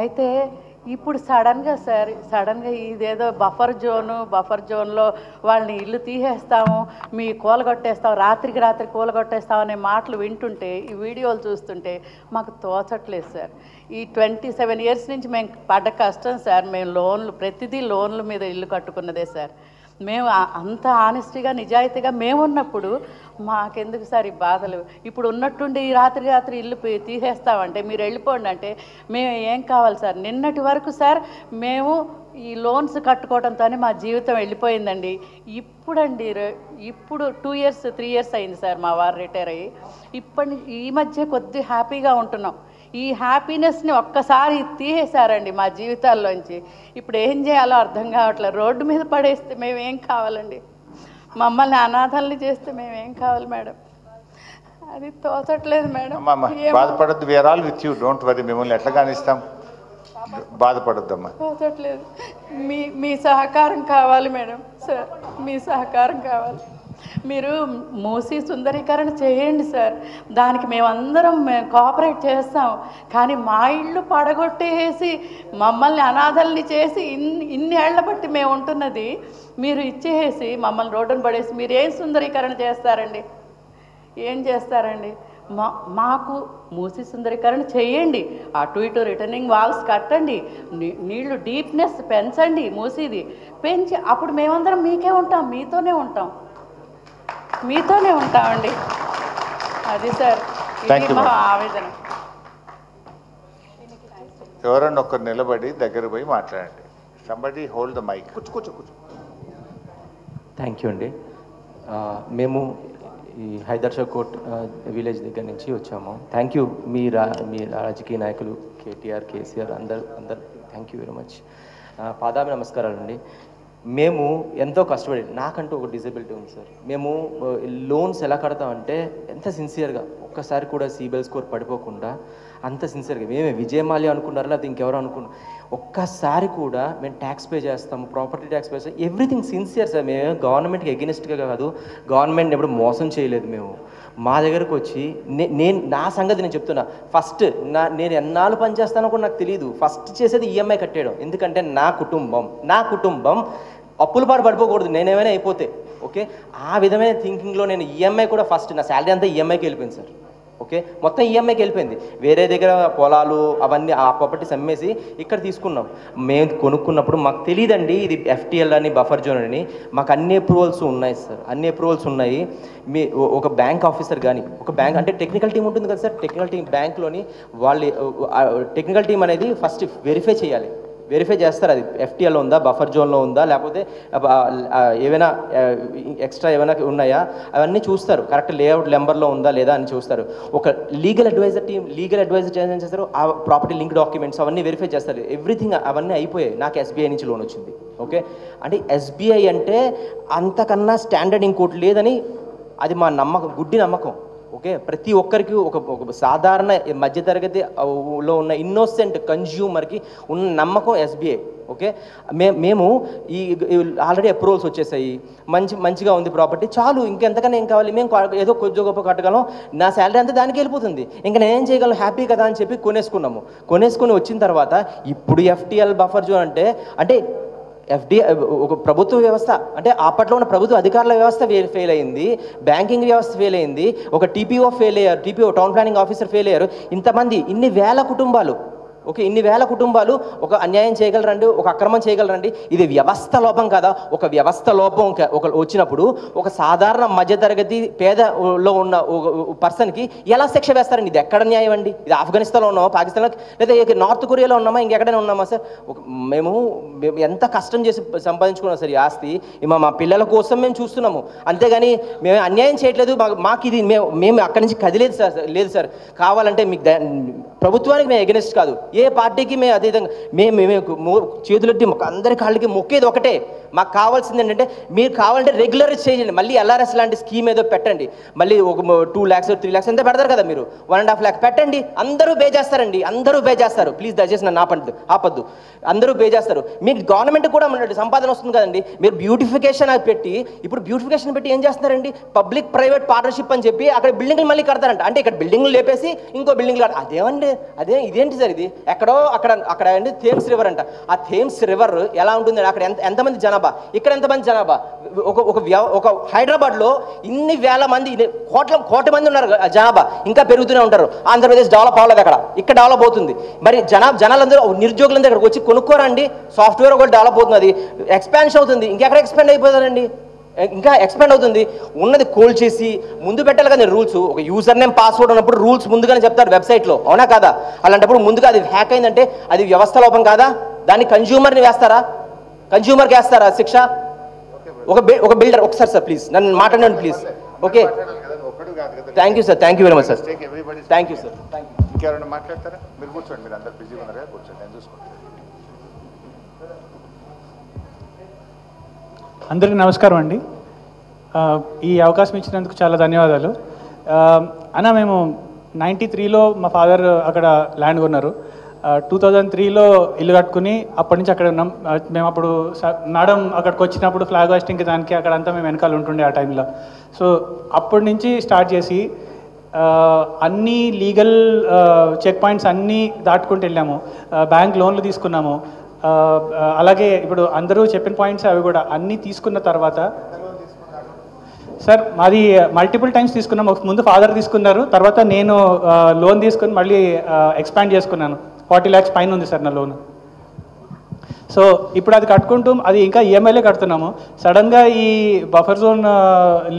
అయితే ఇప్పుడు సడన్గా ఇదేదో బఫర్ జోన్లో వాళ్ళని ఇల్లు తీసేస్తాము, మీ కూలగొట్టేస్తాం, రాత్రికి రాత్రి కూలగొట్టేస్తాం అనే మాటలు వింటుంటే, ఈ వీడియోలు చూస్తుంటే మాకు తోచట్లేదు సార్. ఈ 27 years నుంచి మేము పడ్డ కష్టం సార్. మేము ప్రతిదీ లోన్ల మీద ఇల్లు కట్టుకున్నదే సార్. మేము అంత ఆనెస్టీగా నిజాయితీగా మేమున్నప్పుడు మాకెందుకు సార్ ఈ బాధలు? ఇప్పుడు ఉన్నట్టుండి ఈ రాత్రి ఇల్లు తీసేస్తామంటే మీరు వెళ్ళిపోండి అంటే మేము ఏం కావాలి సార్? నిన్నటి వరకు సార్ మేము ఈ లోన్స్ కట్టుకోవడంతోనే మా జీవితం వెళ్ళిపోయిందండి. ఇప్పుడు 2 years 3 years అయింది సార్ మా వారు రిటైర్ అయ్యి. ఈ మధ్య కొద్ది హ్యాపీగా ఉంటున్నాం. ఈ హ్యాపీనెస్ని ఒక్కసారి తీసేశారండి మా జీవితాల్లోంచి. ఇప్పుడు ఏం చేయాలో అర్థం కావట్లేదు. రోడ్డు మీద పడేస్తే మేమేం కావాలండి? మమ్మల్ని అనాథల్ని చేస్తే మేమేం కావాలి మేడం? అది తోచట్లేదు మేడం. బాధపడద్దు, we're all with you, don't worry. మిమ్మల్ని ఎట్లా కానిస్తాం, బాధపడద్దమ్మా. తోచట్లేదు. మీ సహకారం కావాలి మేడం సార్, మీ సహకారం కావాలి. మీరు మూసీ సుందరీకరణ చేయండి సార్, దానికి మేమందరం కోఆపరేట్ చేస్తాం. కానీ మా ఇళ్ళు పడగొట్టేసి మమ్మల్ని అనాథల్ని చేసి ఇన్ని ఏళ్ల బట్టి మేము ఉంటున్నది మీరు ఇచ్చేసి మమ్మల్ని రోడ్డును పడేసి మీరు ఏం సుందరీకరణ చేస్తారండి? ఏం చేస్తారండి? మాకు మూసీ సుందరీకరణ చేయండి, అటు ఇటు రిటర్నింగ్ వాల్స్ కట్టండి, నీళ్లు డీప్నెస్ పెంచండి, మూసీది పెంచి అప్పుడు మేమందరం మీకే ఉంటాం, మీతోనే ఉంటామండి. అది సార్, ఇది మా ఆవేదన. ఎవరన్నా ఒక్కరు నిలబడి దగ్గర పోయి మాట్లాడండి. Somebody hold the mic. కూర్చో. థ్యాంక్ యూ అండి. మేము ఈ హైదర్షా కోట్ విలేజ్ దగ్గర నుంచి వచ్చాము. థ్యాంక్ యూ మీ రాజకీయ నాయకులు కేటీఆర్, కేసీఆర్ అందరు థ్యాంక్ యూ వెరీ మచ్. పాదాభి నమస్కారాలండి. మేము ఎంతో కష్టపడి, నాకంటూ ఒక డిజబిలిటీ ఉంది సార్. మేము లోన్స్ ఎలా కడతామంటే ఎంత సిన్సియర్గా, ఒక్కసారి కూడా సిబిల్ స్కోర్ పడిపోకుండా అంత సిన్సియర్గా, మేమే విజయమాల్య అనుకున్నారా లేకపోతే ఇంకెవరో అనుకున్నాం, ఒక్కసారి కూడా మేము ట్యాక్స్ పే చేస్తాము, ప్రాపర్టీ ట్యాక్స్ పే చేస్తాము, ఎవ్రీథింగ్ సిన్సియర్ సార్. మేము గవర్నమెంట్కి ఎగెనిస్ట్గా కాదు, గవర్నమెంట్ ఎప్పుడు మోసం చేయలేదు. మేము మా దగ్గరకు వచ్చి నా సంగతి నేను చెప్తున్నా. ఫస్ట్ నేను ఎన్నాళ్ళు పని చేస్తానో కూడా నాకు తెలియదు. ఫస్ట్ చేసేది ఈఎంఐ కట్టేయడం. ఎందుకంటే నా కుటుంబం అప్పుల పాటు పడిపోకూడదు, నేనేమైనా అయిపోతే. ఓకే, ఆ విధమైన థింకింగ్లో నేను ఈఎంఐ కూడా ఫస్ట్ నా శాలరీ అంతా ఈఎంఐకి వెళ్ళిపోయింది సార్. ఓకే, మొత్తం ఈఎంఐకి వెళ్ళిపోయింది. వేరే దగ్గర పొలాలు అవన్నీ ఆ ప్రాపర్టీస్ అమ్మేసి ఇక్కడ తీసుకున్నాం. మేము కొనుక్కున్నప్పుడు మాకు తెలియదండి ఇది ఎఫ్టీఎల్ అని బఫర్ జోన్ అని. మాకు అన్ని అప్రూవల్స్ ఉన్నాయి సార్, అన్ని అప్రూవల్స్ ఉన్నాయి. ఒక బ్యాంక్ ఆఫీసర్ కానీ, ఒక బ్యాంక్ అంటే టెక్నికల్ టీం ఉంటుంది కదా సార్, టెక్నికల్ టీం బ్యాంక్లోని వాళ్ళు టెక్నికల్ టీం అనేది ఫస్ట్ వెరిఫై చేస్తారు. అది ఎఫ్టీఎల్లో ఉందా, బఫర్ జోన్లో ఉందా, లేకపోతే ఏమైనా ఎక్స్ట్రా ఏమైనా ఉన్నాయా అవన్నీ చూస్తారు. కరెక్ట్ లేఅవుట్ నెంబర్లో ఉందా లేదా అని చూస్తారు. ఒక లీగల్ అడ్వైజర్ ఏం చేస్తారు, ఆ ప్రాపర్టీ లింక్ డాక్యుమెంట్స్ అవన్నీ వెరిఫై చేస్తారు. ఎవ్రీథింగ్ అవన్నీ అయిపోయాయి. నాకు ఎస్బీఐ నుంచి లోన్ వచ్చింది. ఓకే, అంటే ఎస్బీఐ అంటే అంతకన్నా స్టాండర్డ్ ఇంకోటి లేదని అది మా నమ్మకం, గుడ్డి నమ్మకం. ఓకే, ప్రతి ఒక్కరికి ఒక సాధారణ మధ్యతరగతిలో ఉన్న ఇన్నోసెంట్ కన్జ్యూమర్కి ఉన్న నమ్మకం ఎస్బీఐ. ఓకే, మేము ఈ ఆల్రెడీ అప్రూవల్స్ వచ్చేసాయి, మంచిగా ఉంది ప్రాపర్టీ, చాలు, ఇంకెంతకన్నా ఏం కావాలి, మేము ఏదో కొద్ది గొప్ప కట్టగలం, నా శాలరీ అంతా దానికి వెళ్ళిపోతుంది, ఇంకా నేనేం చేయగలను, హ్యాపీ కదా అని చెప్పి కొనేసుకుని వచ్చిన తర్వాత ఇప్పుడు ఎఫ్టీఎల్ బఫర్ జోన్ అంటే ఒక ప్రభుత్వ వ్యవస్థ అంటే అప్పట్లో ఉన్న ప్రభుత్వ అధికారుల వ్యవస్థ ఫెయిల్ అయింది, బ్యాంకింగ్ వ్యవస్థ ఫెయిల్ అయింది, ఒక టీపీఓ ఫెయిల్ అయ్యారు, TPO town planning officer fail అయ్యారు. ఇంతమంది ఇన్ని వేల కుటుంబాలు ఒక అన్యాయం చేయగలరండి, ఒక అక్రమం చేయగలరండి. ఇది వ్యవస్థ లోపం కదా. ఒక వ్యవస్థ లోపం వచ్చినప్పుడు ఒక సాధారణ మధ్యతరగతి పేదలో ఉన్న పర్సన్కి ఎలా శిక్ష వేస్తారండి? ఇది ఎక్కడ న్యాయం అండి? ఇది ఆఫ్ఘనిస్తాన్లో ఉన్నామా, పాకిస్తాన్లో, లేదా నార్త్ కొరియాలో ఉన్నామా, ఇంకెక్కడైనా ఉన్నామా సార్? మేము ఎంత కష్టం చేసి సంపాదించుకున్నాం సార్ ఈ ఆస్తి, మా పిల్లల కోసం మేము చూస్తున్నాము, అంతేగాని మేము అన్యాయం చేయట్లేదు. మాకు ఇది మేము అక్కడి నుంచి కదిలేదు సార్. లేదు సార్, కావాలంటే మీకు ప్రభుత్వానికి మేము ఎగెనిస్ట్ కాదు, ఏ పార్టీకి మేము అదేవిధంగా మేము చేతులెత్తి అందరి కాళ్ళకి మొక్కేది ఒకటే. మాకు కావాల్సింది ఏంటంటే మీరు కావాలంటే రెగ్యులరైజ్ చేయండి, మళ్ళీ ఎల్ఆర్ఎస్ లాంటి స్కీమ్ ఏదో పెట్టండి, మళ్ళీ ఒక 2 lakhs 3 lakhs ఎంత పెడతారు కదా మీరు, 1.5 lakh పెట్టండి, అందరూ పే చేస్తారు. ప్లీజ్ దయచేసి నన్ను ఆపద్దు, అందరూ పే చేస్తారు. మీకు గవర్నమెంట్ కూడా సంపాదన వస్తుంది కదండి. మీరు బ్యూటిఫికేషన్ పెట్టి ఏం చేస్తున్నారండి, పబ్లిక్ ప్రైవేట్ పార్ట్నర్షిప్ అని చెప్పి అక్కడ బిల్డింగ్లు మళ్ళీ కడతారంట. అంటే ఇక్కడ బిల్డింగ్లు లేపేసి ఇంకో బిల్డింగ్లు అదేమండి, అదే ఇదేంటి సార్ ఇది ఎక్కడో అక్కడ అండి థేమ్స్ రివర్ అంట. ఆ థేమ్స్ రివర్ ఎలా ఉంటుంది, అక్కడ ఎంతమంది జనాభా, ఇక్కడ ఎంతమంది జనాభా, ఒక హైదరాబాద్లో ఇన్ని వేల మంది కోట్ల మంది ఉన్నారు జనాభా, ఇంకా పెరుగుతూనే ఉంటారు. ఆంధ్రప్రదేశ్ డెవలప్ అవ్వలేదు, ఇక్కడ డెవలప్ అవుతుంది. మరి జనాలందరూ నిరుద్యోగులందరూ ఇక్కడికి వచ్చి కొనుక్కోరండి. సాఫ్ట్వేర్ కూడా డెవలప్ అవుతుంది, అది ఎక్స్పాన్షన్ అవుతుంది. ఇంకెక్కడ ఎక్స్పాండ్ అయిపోతారండి, ఇంకా ఎక్స్పాండ్ అవుతుంది. ఉన్నది కోల్డ్ చేసి ముందు పెట్టాలి కదా రూల్స్. ఒక యూజర్ నేమ్ పాస్వర్డ్ ఉన్నప్పుడు రూల్స్ ముందుగానే చెప్తారు వెబ్సైట్లో, అవునా కాదా? అలాంటప్పుడు ముందుగా అది హ్యాక్ అయిందంటే అది వ్యవస్థ లోపం కాదా? దాన్ని కన్జ్యూమర్కి వేస్తారా శిక్ష? ఒక బిల్డర్, ఒకసారి సార్ ప్లీజ్ నన్ను మాట్లాడండి please. Okay, thank you sir, thank you very much sir, thank you sir. ఇంకెవరైనా మాట్లాడతారా? మీరు కూర్చోండి, మీరు అందరు బిజీగా ఉన్నారు కదా, కూర్చోండి, నేను చూసుకుంటాను. అందరికీ నమస్కారం అండి. ఈ అవకాశం ఇచ్చినందుకు చాలా ధన్యవాదాలు. అన్న, మేము 93లో మా ఫాదర్ అక్కడ ల్యాండ్ కొన్నారు. 2003లో ఇల్లు కట్టుకుని అప్పటి నుంచి అక్కడ ఉన్నాం. మేము అప్పుడు మేడం అక్కడికి వచ్చినప్పుడు ఫ్లాగ్ హాస్టింగ్కి దానికి అక్కడంతా మేము వెనకాల ఉంటుండే ఆ టైంలో. సో అప్పటి నుంచి స్టార్ట్ చేసి అన్ని లీగల్ చెక్ పాయింట్స్ అన్నీ దాటుకుంటూ వెళ్ళాము. బ్యాంక్ లోన్లు తీసుకున్నాము. అలాగే ఇప్పుడు అందరూ చెప్పిన పాయింట్స్ అవి కూడా అన్నీ తీసుకున్న తర్వాత సార్ మాది మల్టిపుల్ టైమ్స్ తీసుకున్నాం. ముందు ఫాదర్ తీసుకున్నారు, తర్వాత నేను లోన్ తీసుకుని మళ్ళీ ఎక్స్పాండ్ చేసుకున్నాను. 40 lakhs పైన ఉంది సార్ నా లోన్. సో ఇప్పుడు అది కట్టుకుంటూ అది ఇంకా ఈఎంఐలే కడుతున్నాము. సడన్గా ఈ బఫర్ జోన్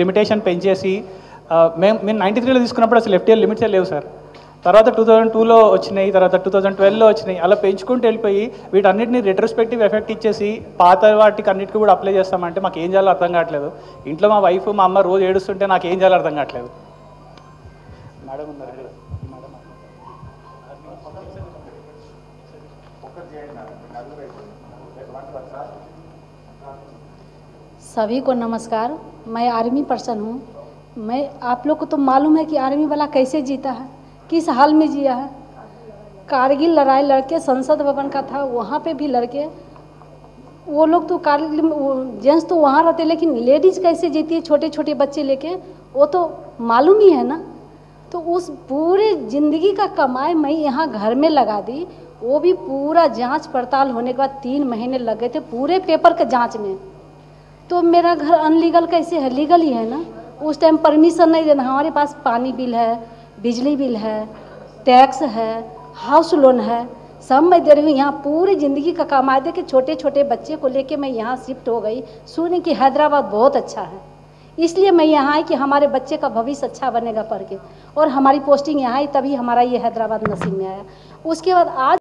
లిమిటేషన్ పెంచేసి మేము 93లో తీసుకున్నప్పుడు అసలు ఎఫ్టీఎల్ లిమిట్సే లేవు సార్. తర్వాత 2002లో వచ్చినాయి, తర్వాత 2012లో వచ్చినాయి. అలా పెంచుకుంటూ వెళ్ళిపోయి వీటన్నిటిని రెట్రోస్పెక్టివ్ ఎఫెక్ట్ ఇచ్చేసి పాత వాటికి అన్నిటికీ కూడా అప్లై చేస్తామంటే మాకు ఏం చేయాలో అర్థం కావట్లేదు. ఇంట్లో మా వైఫ్ మా అమ్మ రోజు ఏడుస్తుంటే నాకు ఏం చేయాలో అర్థం కావట్లేదు. మేడం ఉన్నారు. सभी को नमस्कार। मैं आर्मी पर्सन हूँ। मैं आप लोग को तो मालूम है कि आर्मी वाला कैसे जीता है, किस हाल में जिया है। कारगिल लड़ाई लड़के संसद भवन का था, वहाँ पे भी लड़के वो लोग तो कारगिल जेंट्स तो वहाँ रहते, लेकिन लेडीज़ कैसे जीती है छोटे छोटे बच्चे लेके, वो तो मालूम ही है ना। तो उस पूरे ज़िंदगी का कमाई मैं यहाँ घर में लगा दी। वो भी पूरा जांच पड़ताल होने के बाद 3 महीने लग गए थे पूरे पेपर के जांच में। तो मेरा घर अनलीगल कैसे है, लीगल ही है ना। उस टाइम परमिशन नहीं देना, हमारे पास पानी बिल है, बिजली बिल है, टैक्स है, हाउस लोन है, सब मैं दे रही हूँ। यहाँ पूरी ज़िंदगी का कमाई दे के छोटे छोटे बच्चे को लेके मैं यहाँ शिफ्ट हो गई। सुनी कि हैदराबाद बहुत अच्छा है, इसलिए मैं यहाँ आई कि हमारे बच्चे का भविष्य अच्छा बनेगा पढ़ के। और हमारी पोस्टिंग यहाँ आई, तभी हमारा ये हैदराबाद नसीब में आया। उसके बाद आज